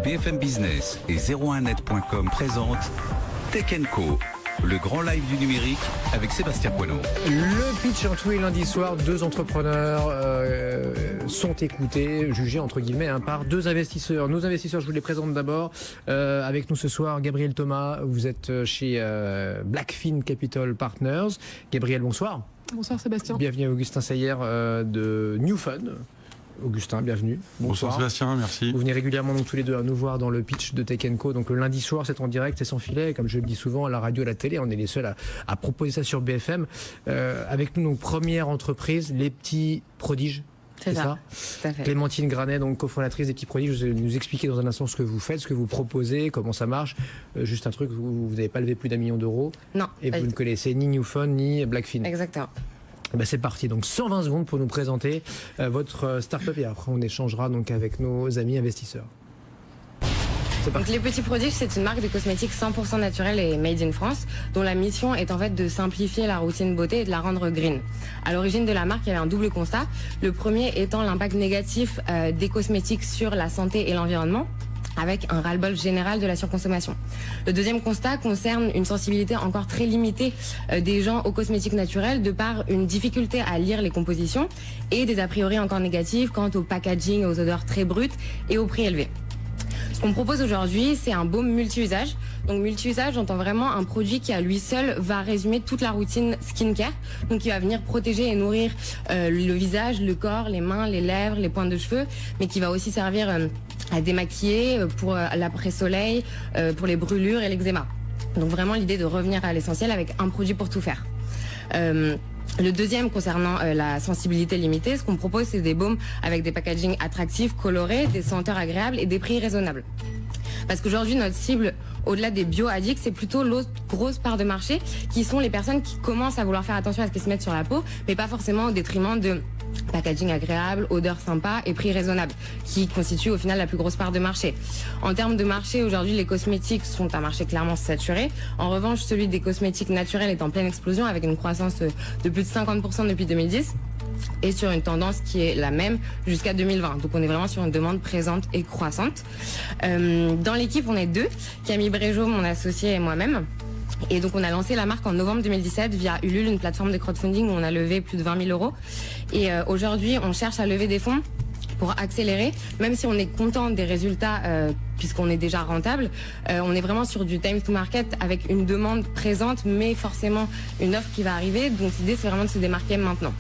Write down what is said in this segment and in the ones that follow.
BFM Business et 01net.com présentent Tech Co, le grand live du numérique avec Sébastien Poineau. Le pitch en tous les lundis soirs, deux entrepreneurs sont écoutés, jugés entre guillemets par deux investisseurs. Nos investisseurs, je vous les présente d'abord. Avec nous ce soir, Gabriel Thomas, vous êtes chez Blackfin Capital Partners. Gabriel, bonsoir. Bonsoir Sébastien. Bienvenue à Augustin Sayer de New Fun. Augustin, bienvenue. Bonsoir Sébastien, merci. Vous venez régulièrement donc, tous les deux à nous voir dans le pitch de Tech Co. Donc le lundi soir, c'est en direct, c'est sans filet. Comme je le dis souvent, à la radio, à la télé, on est les seuls à proposer ça sur BFM. Avec nous, donc, première entreprise, Les Petits Prodiges. C'est ça. Tout à fait. Clémentine Granet, donc cofondatrice des Petits Prodiges, vous allez nous expliquer dans un instant ce que vous faites, ce que vous proposez, comment ça marche. Juste un truc, vous n'avez pas levé plus d'1 million d'euros. Non. Et vous ne connaissez ni New Fun ni Blackfin. Exactement. C'est parti, donc 120 secondes pour nous présenter votre start-up et après on échangera donc avec nos amis investisseurs. Donc Les Petits Prodiges, c'est une marque de cosmétiques 100% naturelle et made in France, dont la mission est en fait de simplifier la routine beauté et de la rendre green. À l'origine de la marque, il y avait un double constat. Le premier étant l'impact négatif des cosmétiques sur la santé et l'environnement, avec un ras-le-bol général de la surconsommation. Le deuxième constat concerne une sensibilité encore très limitée des gens aux cosmétiques naturels, de par une difficulté à lire les compositions et des a priori encore négatifs quant au packaging, aux odeurs très brutes et au prix élevé. Ce qu'on propose aujourd'hui, c'est un baume multi-usage. Donc multi-usage, j'entends vraiment un produit qui à lui seul va résumer toute la routine skincare. Donc il va venir protéger et nourrir le visage, le corps, les mains, les lèvres, les pointes de cheveux, mais qui va aussi servir à démaquiller pour l'après-soleil, pour les brûlures et l'eczéma. Donc vraiment l'idée de revenir à l'essentiel avec un produit pour tout faire. Le deuxième, concernant la sensibilité limitée, ce qu'on propose, c'est des baumes avec des packagings attractifs, colorés, des senteurs agréables et des prix raisonnables. Parce qu'aujourd'hui, notre cible, au-delà des bio-addicts, c'est plutôt l'autre grosse part de marché, qui sont les personnes qui commencent à vouloir faire attention à ce qu'ils se mettent sur la peau, mais pas forcément au détriment de packaging agréable, odeur sympa et prix raisonnable, qui constitue au final la plus grosse part de marché. En termes de marché, aujourd'hui, les cosmétiques sont un marché clairement saturé. En revanche, celui des cosmétiques naturels est en pleine explosion, avec une croissance de plus de 50% depuis 2010. Et sur une tendance qui est la même jusqu'à 2020. Donc on est vraiment sur une demande présente et croissante. Dans l'équipe, on est deux. Camille Brégeot, mon associé, et moi-même. Et donc on a lancé la marque en novembre 2017 via Ulule, une plateforme de crowdfunding où on a levé plus de 20 000 euros. Et aujourd'hui, on cherche à lever des fonds pour accélérer, même si on est content des résultats puisqu'on est déjà rentable, on est vraiment sur du time to market avec une demande présente, mais forcément une offre qui va arriver. Donc l'idée, c'est vraiment de se démarquer maintenant.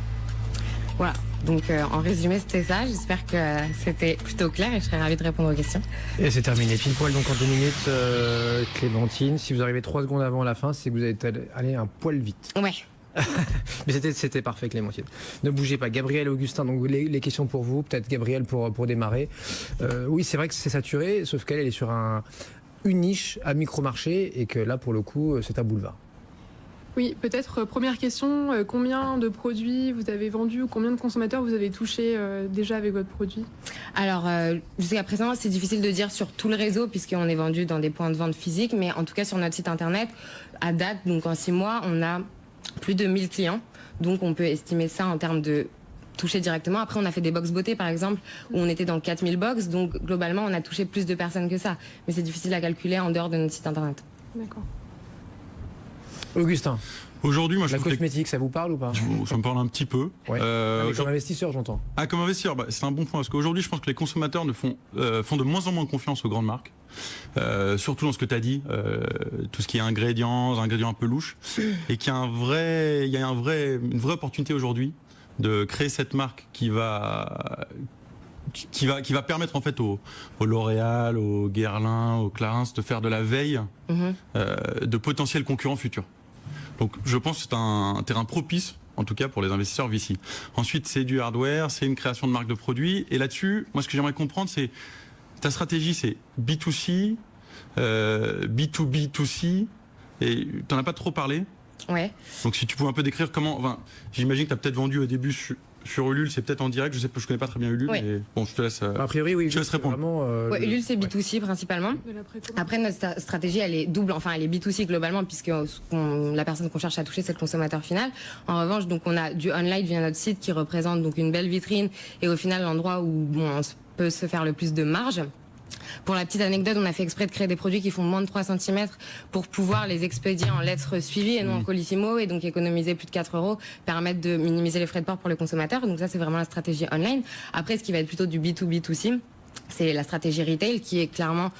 Voilà, donc en résumé c'était ça, j'espère que c'était plutôt clair et je serais ravie de répondre aux questions. Et c'est terminé, pile poil donc en 2 minutes, Clémentine, si vous arrivez 3 secondes avant la fin, c'est que vous allez aller un poil vite. Ouais. Mais c'était parfait Clémentine. Ne bougez pas, Gabriel et Augustin, donc les questions pour vous, peut-être Gabriel pour démarrer. Oui c'est vrai que c'est saturé, sauf qu'elle est sur une niche à micro-marché et que là pour le coup c'est un boulevard. Oui, peut-être première question, combien de produits vous avez vendus ou combien de consommateurs vous avez touché déjà avec votre produit? Alors, jusqu'à présent, c'est difficile de dire sur tout le réseau puisqu'on est vendu dans des points de vente physiques, mais en tout cas sur notre site internet, à date, donc en 6 mois, on a plus de 1000 clients. Donc on peut estimer ça en termes de toucher directement. Après, on a fait des box beauté, par exemple, où on était dans 4000 box. Donc globalement, on a touché plus de personnes que ça. Mais c'est difficile à calculer en dehors de notre site internet. D'accord. Augustin, aujourd'hui, moi, la cosmétique, ça vous parle ou pas? Ça me parle un petit peu. Ouais. Comme investisseur, j'entends. Ah, comme investisseur, c'est un bon point. Parce qu'aujourd'hui, je pense que les consommateurs font de moins en moins confiance aux grandes marques. Surtout dans ce que tu as dit, tout ce qui est ingrédients un peu louches. Et qu'il y a une vraie opportunité aujourd'hui de créer cette marque qui va permettre en fait au L'Oréal, au Guerlain, au Clarins de faire de la veille de potentiels concurrents futurs. Donc je pense que c'est un terrain propice, en tout cas pour les investisseurs VC. Ensuite, c'est du hardware, c'est une création de marque de produits. Et là-dessus, moi ce que j'aimerais comprendre, c'est ta stratégie, c'est B2C, B2B2C, et tu n'en as pas trop parlé. Ouais. Donc si tu pouvais un peu décrire comment... Enfin, j'imagine que tu as peut-être vendu au début sur Ulule, c'est peut-être en direct, je connais pas très bien Ulule, mais bon, je te laisse. A priori, oui. Je te laisse répondre. Ouais, Ulule, c'est B2C principalement. Après, notre stratégie, elle est double. Enfin, elle est B2C globalement, puisque la personne qu'on cherche à toucher, c'est le consommateur final. En revanche, donc, on a du online via notre site qui représente donc une belle vitrine et au final l'endroit où on peut se faire le plus de marge. Pour la petite anecdote, on a fait exprès de créer des produits qui font moins de 3 cm pour pouvoir les expédier en lettres suivies et non en colissimo, et donc économiser plus de 4 €, permettre de minimiser les frais de port pour les consommateurs. Donc ça, c'est vraiment la stratégie online. Après, ce qui va être plutôt du B2B2C, c'est la stratégie retail qui est clairement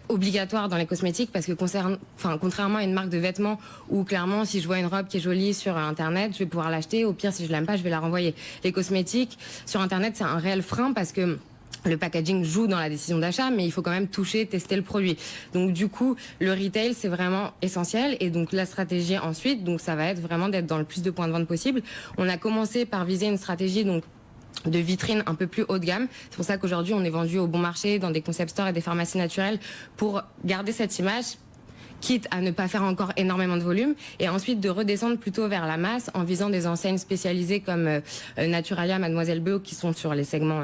obligatoire dans les cosmétiques, parce que contrairement à une marque de vêtements où clairement si je vois une robe qui est jolie sur internet, je vais pouvoir l'acheter, au pire si je l'aime pas, je vais la renvoyer. Les cosmétiques sur internet, c'est un réel frein parce que le packaging joue dans la décision d'achat, mais il faut quand même toucher, tester le produit. Donc du coup, le retail, c'est vraiment essentiel. Et donc la stratégie ensuite, donc ça va être vraiment d'être dans le plus de points de vente possible. On a commencé par viser une stratégie donc de vitrine un peu plus haut de gamme. C'est pour ça qu'aujourd'hui, on est vendu au bon marché dans des concept stores et des pharmacies naturelles pour garder cette image, quitte à ne pas faire encore énormément de volume, et ensuite de redescendre plutôt vers la masse en visant des enseignes spécialisées comme Naturalia, Mademoiselle Beau, qui sont sur les segments...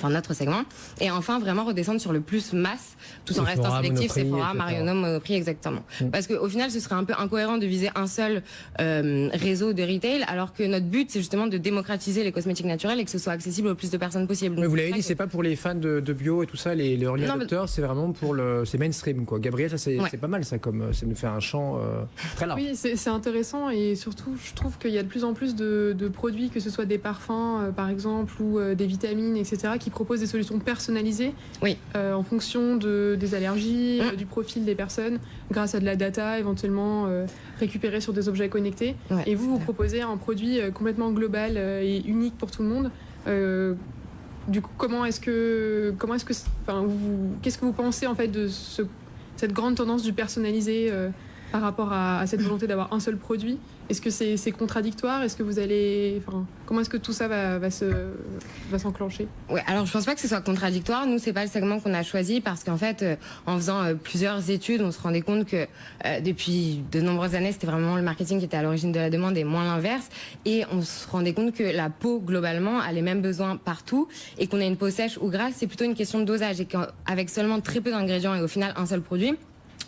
notre segment, et enfin vraiment redescendre sur le plus masse, tout en restant sélectif, Sephora, Marionneau, Monoprix, exactement. Parce qu'au final, ce serait un peu incohérent de viser un seul réseau de retail, alors que notre but, c'est justement de démocratiser les cosmétiques naturels et que ce soit accessible au plus de personnes possible. Mais vous l'avez dit, c'est pas pour les fans de bio et tout ça, les early adopters, c'est vraiment pour c'est mainstream, quoi. Gabriel, ça c'est pas mal, ça, comme ça nous fait un champ très large. Oui, c'est intéressant, et surtout, je trouve qu'il y a de plus en plus de produits, que ce soit des parfums, par exemple, ou des vitamines, etc., qui proposent des solutions personnalisées en fonction des allergies, du profil des personnes, grâce à de la data éventuellement récupérée sur des objets connectés. Et vous proposez un produit complètement global et unique pour tout le monde. Du coup, qu'est-ce que vous pensez en fait de cette grande tendance du personnalisé par rapport à cette volonté d'avoir un seul produit? Est-ce que c'est contradictoire? Est-ce que vous allez, comment est-ce que tout ça va s'enclencher? Ouais, alors je pense pas que ce soit contradictoire. Nous, c'est pas le segment qu'on a choisi parce qu'en fait, en faisant plusieurs études, on se rendait compte que depuis de nombreuses années, c'était vraiment le marketing qui était à l'origine de la demande et moins l'inverse. Et on se rendait compte que la peau, globalement, a les mêmes besoins partout, et qu'on a une peau sèche ou grasse, c'est plutôt une question de dosage, et qu'avec seulement très peu d'ingrédients et au final un seul produit,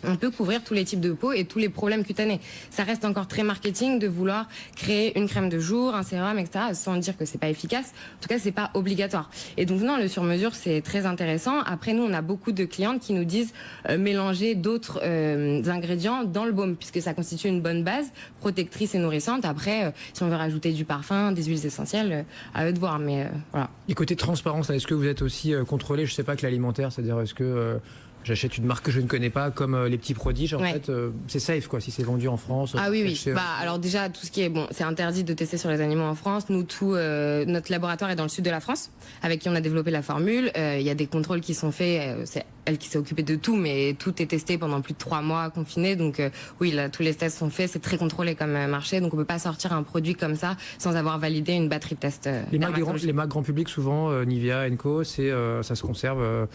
on peut couvrir tous les types de peau et tous les problèmes cutanés. Ça reste encore très marketing de vouloir créer une crème de jour, un sérum, etc., sans dire que c'est pas efficace. En tout cas, c'est pas obligatoire. Et donc non, le sur-mesure, c'est très intéressant. Après, nous, on a beaucoup de clientes qui nous disent mélanger d'autres ingrédients dans le baume, puisque ça constitue une bonne base protectrice et nourrissante. Après, si on veut rajouter du parfum, des huiles essentielles, à eux de voir. Mais voilà. Et côté transparence, est-ce que vous êtes aussi contrôlé, je sais pas, que l'alimentaire, c'est-à-dire est-ce que j'achète une marque que je ne connais pas, comme les petits prodiges, en fait, c'est safe, quoi, si c'est vendu en France. Ah oui. Alors déjà, tout ce qui est c'est interdit de tester sur les animaux en France. Nous, notre laboratoire est dans le sud de la France, avec qui on a développé la formule. Il y a des contrôles qui sont faits. C'est elle qui s'est occupée de tout, mais tout est testé pendant plus de 3 mois confiné. Donc tous les tests sont faits. C'est très contrôlé comme marché. Donc on peut pas sortir un produit comme ça sans avoir validé une batterie de tests. Les marques grand public, souvent, Nivea, Enco, ça se conserve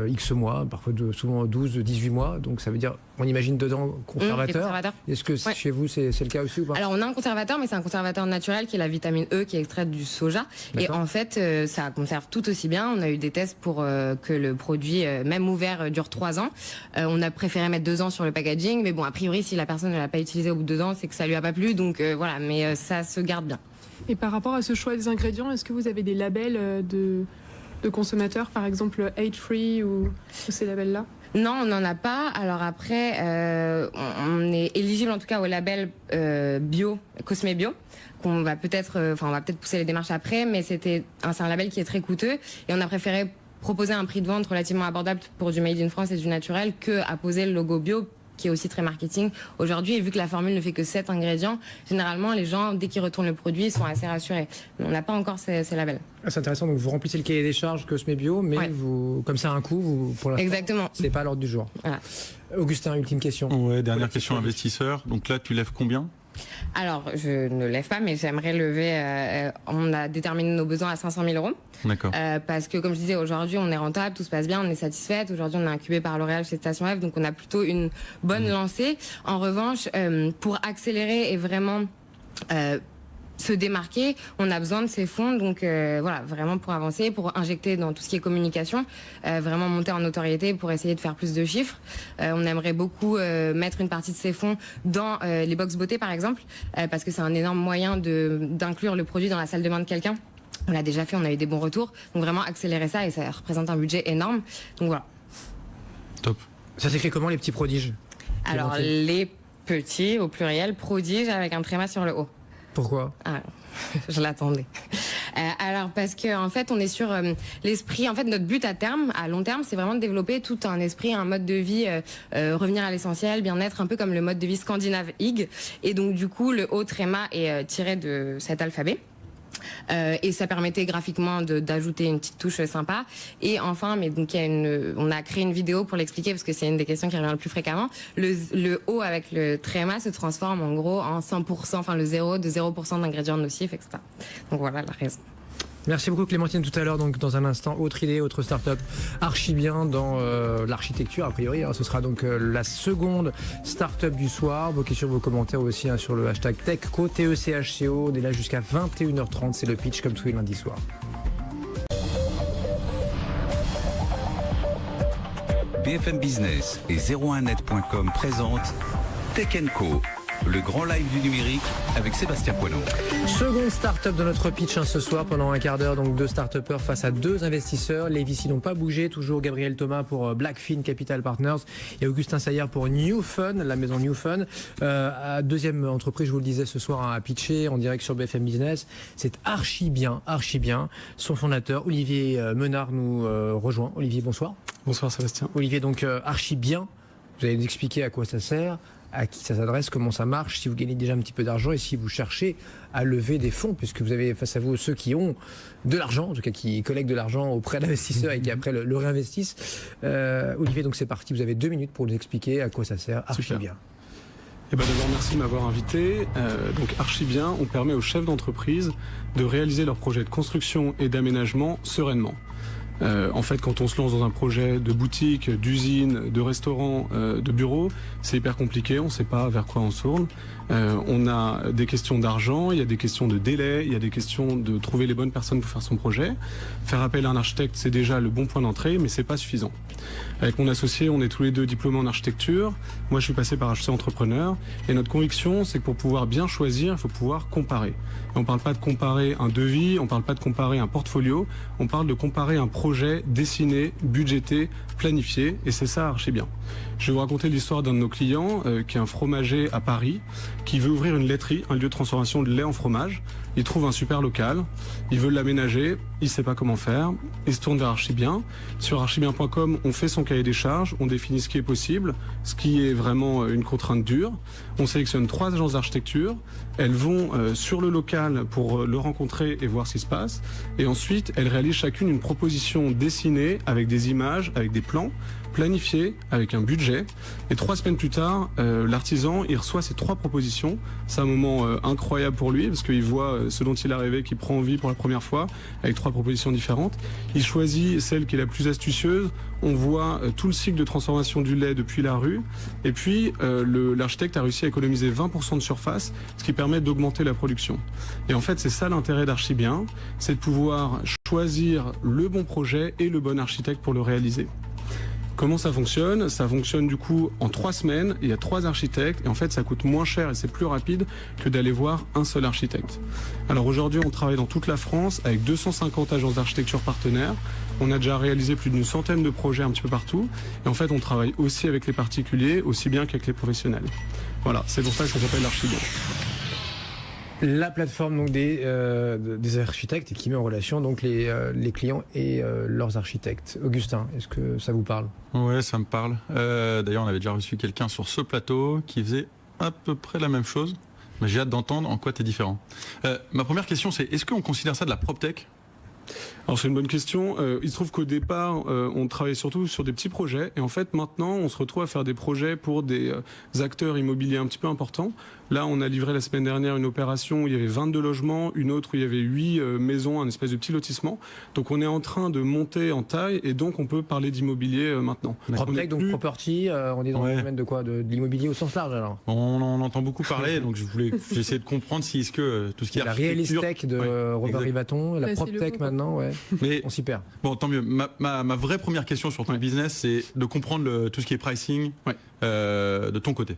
X mois, parfois souvent 12, 18 mois. Donc ça veut dire, on imagine dedans conservateur. Est-ce que chez vous, c'est le cas aussi ou pas? Alors on a un conservateur, mais c'est un conservateur naturel qui est la vitamine E, qui est extraite du soja. Et en fait, ça conserve tout aussi bien. On a eu des tests pour que le produit, même ouvert, dure 3 ans. On a préféré mettre 2 ans sur le packaging. Mais bon, a priori, si la personne ne l'a pas utilisé au bout de 2 ans, c'est que ça lui a pas plu. Donc voilà, mais ça se garde bien. Et par rapport à ce choix des ingrédients, est-ce que vous avez des labels de consommateurs, par exemple age-free ou ces labels-là? Non, on n'en a pas. Alors après, on est éligible en tout cas au label bio, Cosmé Bio, qu'on va peut-être, on va peut-être pousser les démarches après, mais c'est un label qui est très coûteux, et on a préféré proposer un prix de vente relativement abordable pour du Made in France et du naturel que à poser le logo bio, qui est aussi très marketing aujourd'hui. Et vu que la formule ne fait que 7 ingrédients, généralement les gens, dès qu'ils retournent le produit, sont assez rassurés. Mais on n'a pas encore ces labels. C'est intéressant, donc vous remplissez le cahier des charges Cosmé Bio, mais vous, comme ça, un coup, pour l'instant, exactement, c'est pas à l'ordre du jour. Voilà. Augustin, ultime question. Ouais, dernière question investisseur. Donc là, tu lèves combien? Alors, je ne lève pas, mais j'aimerais lever. On a déterminé nos besoins à 500 000 €. D'accord. Parce que, comme je disais, aujourd'hui, on est rentable, tout se passe bien, on est satisfaite. Aujourd'hui, on est incubé par L'Oréal chez Station F, donc on a plutôt une bonne lancée. En revanche, pour accélérer et vraiment se démarquer, on a besoin de ces fonds, donc voilà, vraiment pour avancer, pour injecter dans tout ce qui est communication, vraiment monter en notoriété pour essayer de faire plus de chiffres. On aimerait beaucoup mettre une partie de ces fonds dans les box beauté par exemple, parce que c'est un énorme moyen d'inclure le produit dans la salle de bain de quelqu'un. On l'a déjà fait, on a eu des bons retours. Donc vraiment accélérer ça et ça représente un budget énorme. Donc voilà. Top. Ça s'écrit comment les petits prodiges? Alors les petits au pluriel, prodiges avec un tréma sur le haut. Pourquoi? Je l'attendais. Alors parce que en fait on est sur l'esprit. En fait notre but à long terme, c'est vraiment de développer tout un esprit, un mode de vie, revenir à l'essentiel, bien-être, un peu comme le mode de vie scandinave IG. Et donc du coup le haut tréma est tiré de cet alphabet. Et ça permettait graphiquement d'ajouter une petite touche sympa. Et enfin, mais donc on a créé une vidéo pour l'expliquer parce que c'est une des questions qui revient le plus fréquemment. Le O avec le tréma se transforme en gros en 100%, enfin le 0% d'ingrédients nocifs, etc. Donc voilà la raison. Merci beaucoup Clémentine. Tout à l'heure, donc dans un instant, autre idée, autre start-up archi bien dans l'architecture a priori. Ce sera donc la seconde start-up du soir. Vos questions, vos commentaires aussi sur le hashtag TechCo, TECHCO. On est là jusqu'à 21h30. C'est le pitch comme tous les lundis soirs. BFM Business et 01net.com présentent Tech Co, le grand live du numérique avec Sébastien Poineau. Seconde start-up de notre pitch ce soir pendant un quart d'heure. Donc 2 start-upers face à 2 investisseurs. Les VC n'ont pas bougé. Toujours Gabriel Thomas pour Blackfin Capital Partners et Augustin Saillard pour New Fun, la maison New Fun. Deuxième entreprise, je vous le disais ce soir, à pitcher en direct sur BFM Business. C'est archi bien. Son fondateur, Olivier Menard, nous rejoint. Olivier, bonsoir. Bonsoir Sébastien. Olivier, donc archi bien. Vous allez nous expliquer à quoi ça sert, à qui ça s'adresse, comment ça marche, si vous gagnez déjà un petit peu d'argent et si vous cherchez à lever des fonds, puisque vous avez face à vous ceux qui ont de l'argent, en tout cas qui collectent de l'argent auprès d'investisseurs et qui après le réinvestissent. Olivier, donc c'est parti, vous avez 2 minutes pour nous expliquer à quoi ça sert, archi bien. D'abord, merci de m'avoir invité. Donc archi bien, on permet aux chefs d'entreprise de réaliser leurs projets de construction et d'aménagement sereinement. En fait, quand on se lance dans un projet de boutique, d'usine, de restaurant, de bureau, c'est hyper compliqué, on ne sait pas vers quoi on se tourne. On a des questions d'argent, il y a des questions de délai, il y a des questions de trouver les bonnes personnes pour faire son projet. Faire appel à un architecte, c'est déjà le bon point d'entrée, mais c'est pas suffisant. Avec mon associé, on est tous les deux diplômés en architecture. Moi, je suis passé par HEC Entrepreneur. Et notre conviction, c'est que pour pouvoir bien choisir, il faut pouvoir comparer. Et on ne parle pas de comparer un devis, on ne parle pas de comparer un portfolio, on parle de comparer un projet dessiné, budgété, planifié. Et c'est ça, archi bien. Je vais vous raconter l'histoire d'un de nos clients, qui est un fromager à Paris, qui veut ouvrir une laiterie, un lieu de transformation de lait en fromage. Il trouve un super local, il veut l'aménager, il ne sait pas comment faire, il se tourne vers Archibien. Sur archibien.com, on fait son cahier des charges, on définit ce qui est possible, ce qui est vraiment une contrainte dure. On sélectionne 3 agences d'architecture, elles vont sur le local pour le rencontrer et voir ce qui se passe. Et ensuite, elles réalisent chacune une proposition dessinée avec des images, avec des plans, planifié avec un budget. Et 3 semaines plus tard, l'artisan, il reçoit ces 3 propositions. C'est un moment incroyable pour lui parce qu'il voit ce dont il est rêvé, qu'il prend envie pour la première fois, avec 3 propositions différentes. Il choisit celle qui est la plus astucieuse. On voit tout le cycle de transformation du lait depuis la rue. Et puis, l'architecte a réussi à économiser 20% de surface, ce qui permet d'augmenter la production. Et en fait, c'est ça l'intérêt d'Archibien, c'est de pouvoir choisir le bon projet et le bon architecte pour le réaliser. Comment ça fonctionne? Ça fonctionne du coup en 3 semaines, il y a 3 architectes et en fait ça coûte moins cher et c'est plus rapide que d'aller voir un seul architecte. Alors aujourd'hui on travaille dans toute la France avec 250 agences d'architecture partenaires. On a déjà réalisé plus d'une centaine de projets un petit peu partout et en fait on travaille aussi avec les particuliers aussi bien qu'avec les professionnels. Voilà, c'est pour ça que ça s'appelle l'Archibien. La plateforme donc des architectes et qui met en relation donc les clients et leurs architectes. Augustin, est-ce que ça vous parle? Ouais, ça me parle. D'ailleurs, on avait déjà reçu quelqu'un sur ce plateau qui faisait à peu près la même chose. Mais j'ai hâte d'entendre en quoi tu es différent. Ma première question, c'est est-ce qu'on considère ça de la PropTech? Alors c'est une bonne question. Il se trouve qu'au départ, on travaillait surtout sur des petits projets. Et en fait, maintenant, on se retrouve à faire des projets pour des acteurs immobiliers un petit peu importants. Là, on a livré la semaine dernière une opération où il y avait 22 logements, une autre où il y avait 8 maisons, un espèce de petit lotissement. Donc on est en train de monter en taille et donc on peut parler d'immobilier maintenant. PropTech, donc property, on est dans le domaine de quoi? De l'immobilier au sens large alors? On en entend beaucoup parler, donc j'ai essayé de comprendre si est-ce que tout ce qui est la real estate de Robert Rivaton, la PropTech maintenant, ouais. Mais on s'y perd. Bon, tant mieux. Ma vraie première question sur ton business, c'est de comprendre tout ce qui est pricing de ton côté.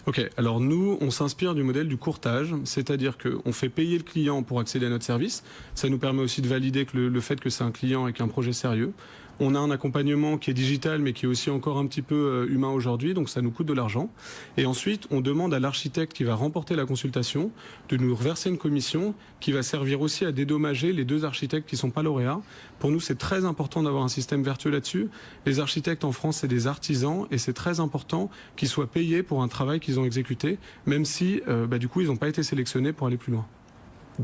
Ok, alors nous, on s'inspire du modèle du courtage, c'est-à-dire qu'on fait payer le client pour accéder à notre service. Ça nous permet aussi de valider que le fait que c'est un client avec un projet sérieux. On a un accompagnement qui est digital, mais qui est aussi encore un petit peu humain aujourd'hui, donc ça nous coûte de l'argent. Et ensuite, on demande à l'architecte qui va remporter la consultation de nous reverser une commission qui va servir aussi à dédommager les 2 architectes qui ne sont pas lauréats. Pour nous, c'est très important d'avoir un système vertueux là-dessus. Les architectes en France, c'est des artisans, et c'est très important qu'ils soient payés pour un travail qu'ils ont exécuté, même si, du coup, ils n'ont pas été sélectionnés pour aller plus loin.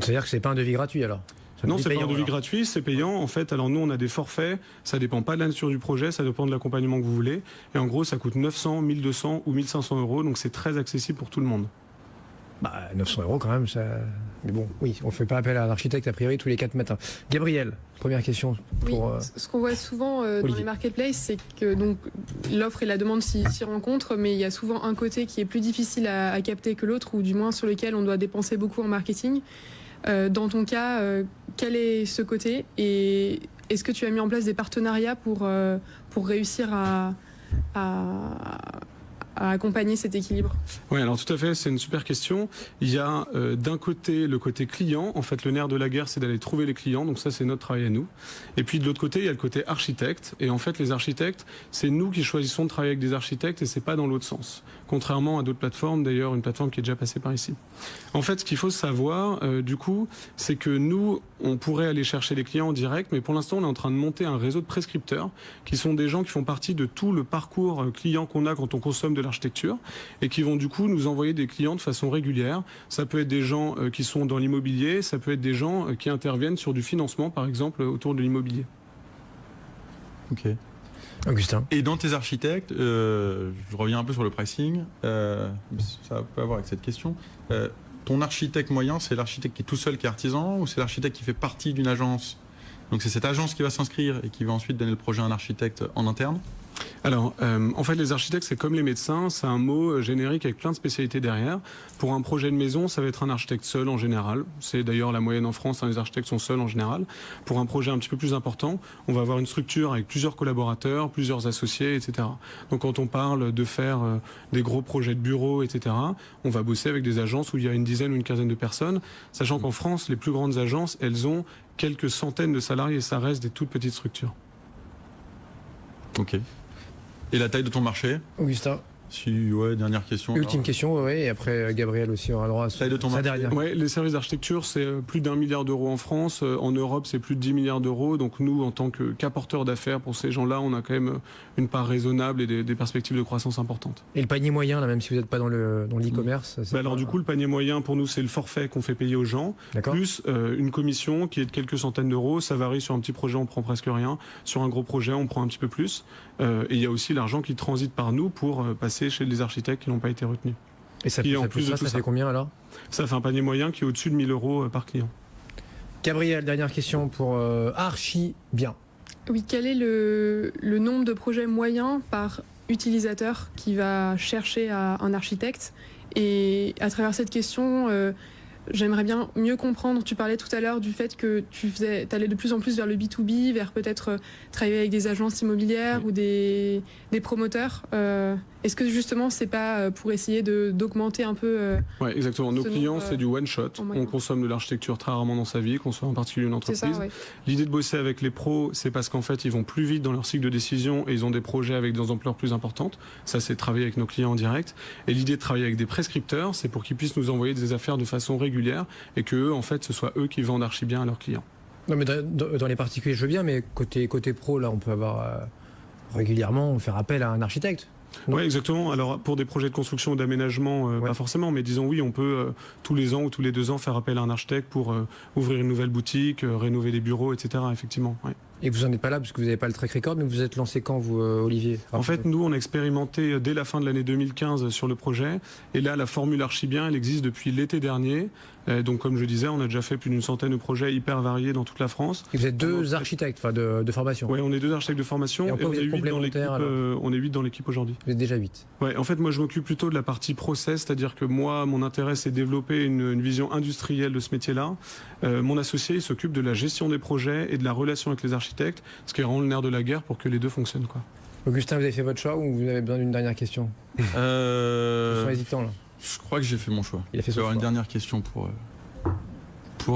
C'est-à-dire que c'est pas un devis gratuit alors? Non, c'est pas un devis gratuit, c'est payant. En fait, alors nous, on a des forfaits. Ça dépend pas de la nature du projet, ça dépend de l'accompagnement que vous voulez. Et en gros, ça coûte 900, 1200 ou 1500 euros. Donc c'est très accessible pour tout le monde. 900 euros quand même, ça. Mais bon, oui, on fait pas appel à un architecte a priori tous les 4 matins. Gabriel, première question pour. Oui, ce qu'on voit souvent dans les marketplaces, c'est que donc l'offre et la demande s'y rencontrent, mais il y a souvent un côté qui est plus difficile à capter que l'autre, ou du moins sur lequel on doit dépenser beaucoup en marketing. Dans ton cas, quel est ce côté, et est-ce que tu as mis en place des partenariats pour réussir à accompagner cet équilibre? Oui, alors tout à fait, c'est une super question. Il y a d'un côté le côté client. En fait, le nerf de la guerre, c'est d'aller trouver les clients. Donc ça, c'est notre travail à nous. Et puis de l'autre côté, il y a le côté architecte. Et en fait, les architectes, c'est nous qui choisissons de travailler avec des architectes, et c'est pas dans l'autre sens. Contrairement à d'autres plateformes, d'ailleurs, une plateforme qui est déjà passée par ici. En fait, ce qu'il faut savoir, du coup, c'est que nous, on pourrait aller chercher les clients en direct, mais pour l'instant, on est en train de monter un réseau de prescripteurs qui sont des gens qui font partie de tout le parcours client qu'on a quand on consomme de l'architecture, et qui vont du coup nous envoyer des clients de façon régulière. Ça peut être des gens qui sont dans l'immobilier, ça peut être des gens qui interviennent sur du financement, par exemple, autour de l'immobilier. Ok. Augustin. Et dans tes architectes, je reviens un peu sur le pricing, ça peut avoir avec cette question. Ton architecte moyen, c'est l'architecte qui est tout seul, qui est artisan, ou c'est l'architecte qui fait partie d'une agence? Donc c'est cette agence qui va s'inscrire et qui va ensuite donner le projet à un architecte en interne? Alors, en fait, les architectes, c'est comme les médecins, c'est un mot générique avec plein de spécialités derrière. Pour un projet de maison, ça va être un architecte seul en général. C'est d'ailleurs la moyenne en France, les architectes sont seuls en général. Pour un projet un petit peu plus important, on va avoir une structure avec plusieurs collaborateurs, plusieurs associés, etc. Donc quand on parle de faire des gros projets de bureaux, etc., on va bosser avec des agences où il y a une dizaine ou une quinzaine de personnes, sachant qu'en France, les plus grandes agences, elles ont quelques centaines de salariés, et ça reste des toutes petites structures. Ok. Et la taille de ton marché? Augustin. Ouais, dernière question. Ultime question, et après Gabriel aussi aura le droit à taille de ton sa marché. dernière. Ouais, les services d'architecture, c'est plus d'1 milliard d'euros en France. En Europe, c'est plus de 10 milliards d'euros. Donc nous, en tant qu'apporteurs d'affaires pour ces gens-là, on a quand même une part raisonnable et des perspectives de croissance importantes. Et le panier moyen, là, même si vous n'êtes pas dans l'e-commerce alors du coup, le panier moyen, pour nous, c'est le forfait qu'on fait payer aux gens, plus une commission qui est de quelques centaines d'euros. Ça varie, sur un petit projet, on prend presque rien. Sur un gros projet, on prend un petit peu plus. Et il y a aussi l'argent qui transite par nous pour passer chez les architectes qui n'ont pas été retenus. Et ça, en plus de ça fait combien alors? Ça fait un panier moyen qui est au-dessus de 1 000 euros par client. Gabriel, dernière question pour Archi Bien. Oui, quel est le nombre de projets moyens par utilisateur qui va chercher un architecte? Et à travers cette question, j'aimerais bien mieux comprendre, tu parlais tout à l'heure du fait que tu allais de plus en plus vers le B2B, vers peut-être travailler avec des agences immobilières ou des promoteurs. Est-ce que justement c'est pas pour essayer d'augmenter un peu Ouais, exactement. Nos clients, c'est du one shot. On consomme de l'architecture très rarement dans sa vie, qu'on soit en particulier une entreprise. Ça, ouais. L'idée de bosser avec les pros, c'est parce qu'en fait, ils vont plus vite dans leur cycle de décision et ils ont des projets avec des ampleurs plus importantes. Ça, c'est travailler avec nos clients en direct. Et l'idée de travailler avec des prescripteurs, c'est pour qu'ils puissent nous envoyer des affaires de façon régulière et que eux, en fait, ce soit eux qui vendent archi bien à leurs clients. Non, mais dans les particuliers, je veux bien, mais côté pro, là, on peut avoir régulièrement faire appel à un architecte. Oui, exactement. Alors pour des projets de construction ou d'aménagement, pas forcément, mais disons oui, on peut tous les ans ou tous les 2 ans faire appel à un architecte pour ouvrir une nouvelle boutique, rénover des bureaux, etc. Effectivement. Ouais. Et vous n'en êtes pas là parce que vous n'avez pas le track record, mais vous êtes lancé quand, vous, Olivier? En fait, nous, on a expérimenté dès la fin de l'année 2015 sur le projet. Et là, la formule Archi Bien, elle existe depuis l'été dernier. Donc, comme je disais, on a déjà fait plus d'une centaine de projets hyper variés dans toute la France. Et vous êtes 2 architectes de formation? Oui, on est 2 architectes de formation. Et on est 8 dans l'équipe. On est 8 dans l'équipe aujourd'hui. Vous êtes déjà 8? Ouais, en fait, moi, je m'occupe plutôt de la partie process, c'est-à-dire que moi, mon intérêt, c'est de développer une vision industrielle de ce métier-là. Mon associé, il s'occupe de la gestion des projets et de la relation avec les architectes, ce qui est vraiment le nerf de la guerre pour que les deux fonctionnent, quoi. Augustin, vous avez fait votre choix ou vous avez besoin d'une dernière question? Ils sont hésitants là. Je crois que j'ai fait mon choix. Il a fait son choix. Une dernière question pour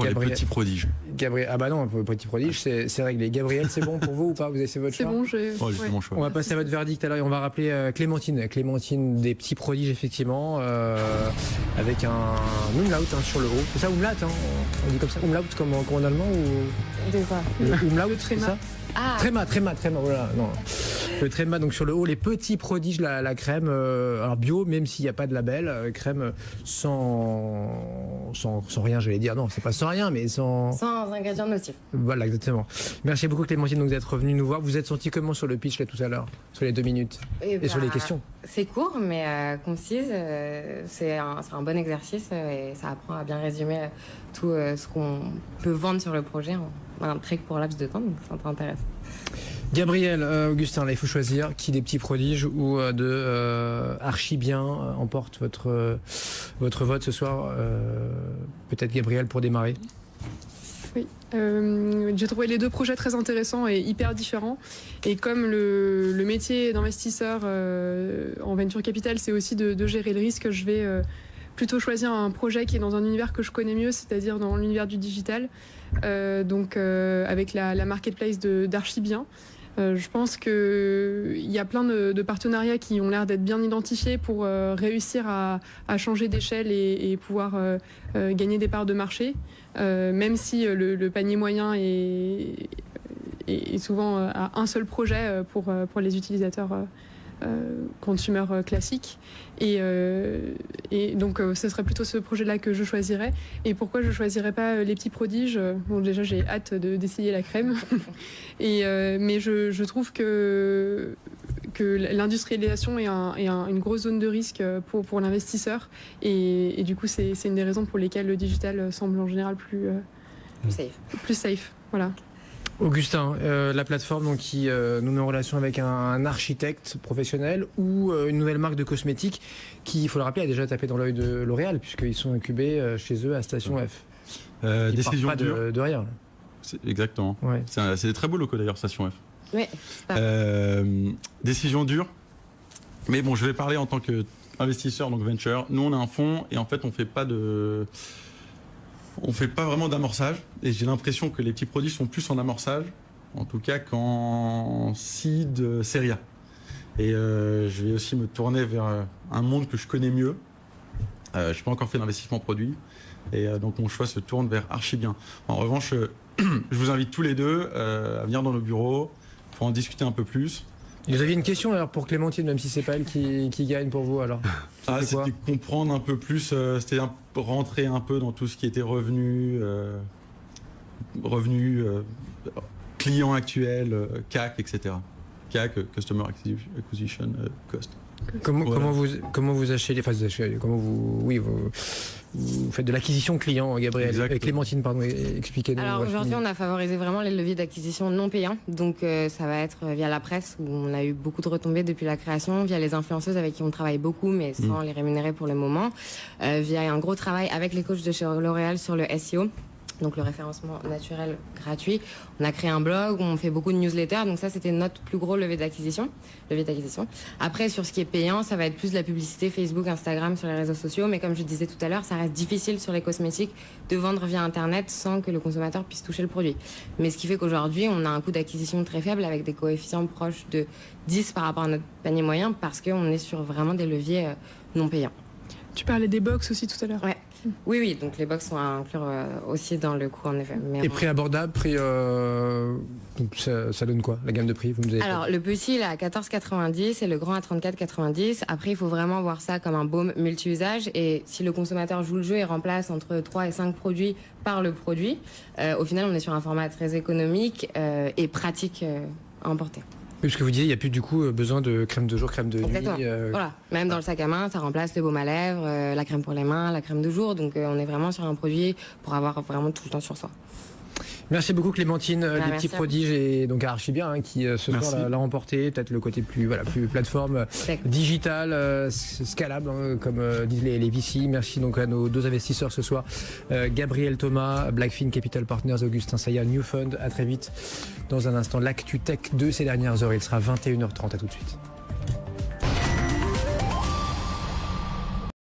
les petits prodiges. Gabriel, ah bah non, pour les petits prodiges, c'est réglé. Gabriel, c'est bon pour vous ou pas? Vous avez fait votre choix? C'est bon, j'ai fait mon choix. On va passer à votre verdict alors et on va rappeler Clémentine. Clémentine des petits prodiges, effectivement, avec un umlaut sur le haut. C'est ça, umlaut, hein? On dit comme ça, umlaut comme en allemand ou... De quoi? Umlaut, c'est ça? Ah. Tréma, voilà, non. Le tréma, donc sur le haut, les petits prodiges, la crème, alors bio, même s'il n'y a pas de label, crème sans rien, j'allais dire. Non, c'est pas sans rien, mais sans ingrédients nocifs. Voilà, exactement. Merci beaucoup Clémentine donc, d'être revenue nous voir. Vous êtes senti comment sur le pitch là tout à l'heure, sur les 2 minutes et sur les questions? C'est court, mais concise. C'est un bon exercice et ça apprend à bien résumer tout ce qu'on peut vendre sur le projet en un très court laps de temps, donc ça intéresse. Gabriel, Augustin, là il faut choisir qui des petits prodiges ou de archi bien emporte votre vote ce soir. Peut-être Gabriel pour démarrer. Oui, j'ai trouvé les 2 projets très intéressants et hyper différents. Et comme le métier d'investisseur en venture capital, c'est aussi de gérer le risque, je vais plutôt choisir un projet qui est dans un univers que je connais mieux, c'est-à-dire dans l'univers du digital. Avec la marketplace d'Archibien. Je pense qu'il y a plein de partenariats qui ont l'air d'être bien identifiés pour réussir à changer d'échelle et pouvoir gagner des parts de marché, même si le panier moyen est souvent à un seul projet pour les utilisateurs consumer classique et donc ce serait plutôt ce projet-là que je choisirais. Et pourquoi je choisirais pas les petits prodiges? Bon, déjà j'ai hâte d'essayer la crème mais je trouve que l'industrialisation est une grosse zone de risque pour l'investisseur et du coup c'est une des raisons pour lesquelles le digital semble en général plus safe. Voilà. Augustin, la plateforme donc, qui nous met en relation avec un architecte professionnel ou une nouvelle marque de cosmétiques qui, il faut le rappeler, a déjà tapé dans l'œil de L'Oréal puisqu'ils sont incubés chez eux à Station F. Décision dure. De rien. Exactement. Ouais. C'est des très beaux locaux d'ailleurs, Station F. Oui. Décision dure. Mais bon, je vais parler en tant qu'investisseur, donc venture. Nous, on a un fonds et en fait, on fait pas vraiment d'amorçage et j'ai l'impression que les petits prodiges sont plus en amorçage, en tout cas qu'en seed série A. Et je vais aussi me tourner vers un monde que je connais mieux. Je n'ai pas encore fait d'investissement produit et donc mon choix se tourne vers Archibien. En revanche, je vous invite tous les deux à venir dans nos bureaux pour en discuter un peu plus. Vous aviez une question alors pour Clémentine, même si c'est pas elle qui gagne pour vous alors? C'était comprendre un peu plus, c'était rentrer un peu dans tout ce qui était revenu client actuel, CAC, etc. CAC, Customer Acquisition Cost. Comment vous achetez, vous faites de l'acquisition client, Gabriel. Exactement. Clémentine, pardon, expliquez-nous. Alors aujourd'hui, on a favorisé vraiment les leviers d'acquisition non payants. Donc ça va être via la presse, où on a eu beaucoup de retombées depuis la création, via les influenceuses avec qui on travaille beaucoup, mais sans les rémunérer pour le moment, via un gros travail avec les coachs de chez L'Oréal sur le SEO. Donc le référencement naturel gratuit. On a créé un blog, on fait beaucoup de newsletters, donc ça c'était notre plus gros levier d'acquisition. Après sur ce qui est payant, ça va être plus de la publicité Facebook, Instagram, sur les réseaux sociaux, mais comme je disais tout à l'heure, ça reste difficile sur les cosmétiques de vendre via Internet sans que le consommateur puisse toucher le produit. Mais ce qui fait qu'aujourd'hui, on a un coût d'acquisition très faible avec des coefficients proches de 10 par rapport à notre panier moyen parce qu'on est sur vraiment des leviers non payants. Tu parlais des box aussi tout à l'heure. Ouais. Oui, donc les box sont à inclure aussi dans le coût en effet. Et prix abordable, donc ça donne quoi, la gamme de prix, vous nous avez Alors le petit il est à 14,90 et le grand à 34,90. Après il faut vraiment voir ça comme un baume multi-usage et si le consommateur joue le jeu et remplace entre 3 et 5 produits par le produit, au final on est sur un format très économique et pratique à emporter. Oui, parce que vous disiez, il n'y a plus du coup besoin de crème de jour, crème de Exactement. nuit. Voilà. Même dans le sac à main, ça remplace le baume à lèvres, la crème pour les mains, la crème de jour. Donc on est vraiment sur un produit pour avoir vraiment tout le temps sur soi. Merci beaucoup Clémentine, des petits prodiges et donc à Archibien qui ce soir l'a remporté, peut-être le côté plus plateforme digitale, scalable comme disent les VC. Merci donc à nos 2 investisseurs ce soir, Gabriel Thomas, Blackfin Capital Partners, Augustin Saya, New Fund. À très vite dans un instant, l'actu tech de ces dernières heures, il sera 21h30, à tout de suite.